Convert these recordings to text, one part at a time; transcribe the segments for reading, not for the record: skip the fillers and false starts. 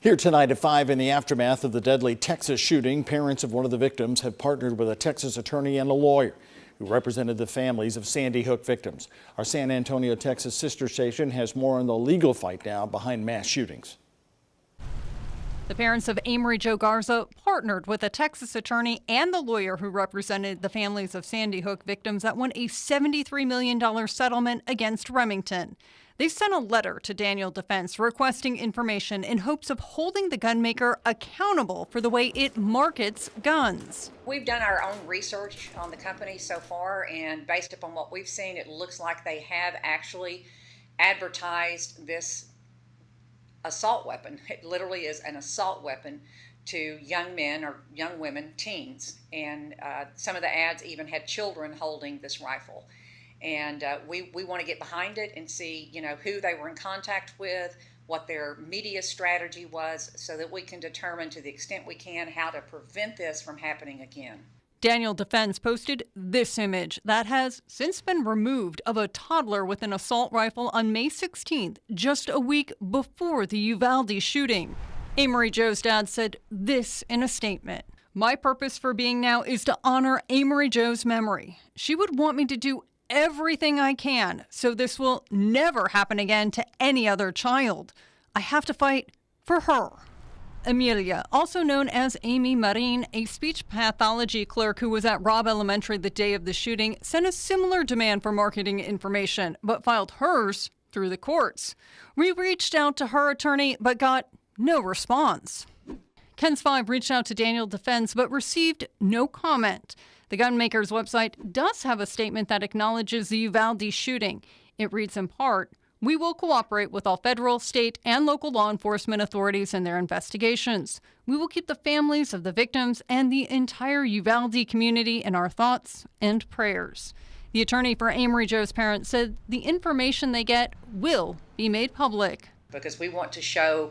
Here tonight at 5 in the aftermath of the deadly Texas shooting, parents of one of the victims have partnered with a Texas attorney and a lawyer who represented the families of Sandy Hook victims. Our San Antonio, Texas sister station has more on the legal fight now behind mass shootings. The parents of Amory Jo Garza partnered with a Texas attorney and the lawyer who represented the families of Sandy Hook victims that won a $73 million settlement against Remington. They sent a letter to Daniel Defense requesting information in hopes of holding the gunmaker accountable for the way it markets guns. We've done our own research on the company so far, and based upon what we've seen, it looks like they have actually advertised this assault weapon. It literally is an assault weapon to young men or young women, teens, and some of the ads even had children holding this rifle. And we want to get behind it and see, who they were in contact with, what their media strategy was, so that we can determine to the extent we can how to prevent this from happening again. Daniel Defense posted this image that has since been removed of a toddler with an assault rifle on May 16th, just a week before the Uvalde shooting. Amory Jo's dad said this in a statement: "My purpose for being now is to honor Amory Jo's memory. She would want me to do everything I can so this will never happen again to any other child. I have to fight for her." Amelia, also known as Amy Marin, a speech pathology clerk who was at Robb Elementary the day of the shooting, sent a similar demand for marketing information, but filed hers through the courts. We reached out to her attorney, but got no response. KENS 5 reached out to Daniel Defense, but received no comment. The gunmaker's website does have a statement that acknowledges the Uvalde shooting. It reads in part, "We will cooperate with all federal, state, and local law enforcement authorities in their investigations. We will keep the families of the victims and the entire Uvalde community in our thoughts and prayers." The attorney for Amory Jo's parents said the information they get will be made public. Because we want to show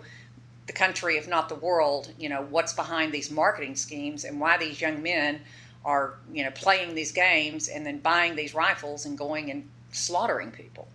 the country, if not the world, what's behind these marketing schemes and why these young men are, playing these games and then buying these rifles and going and slaughtering people.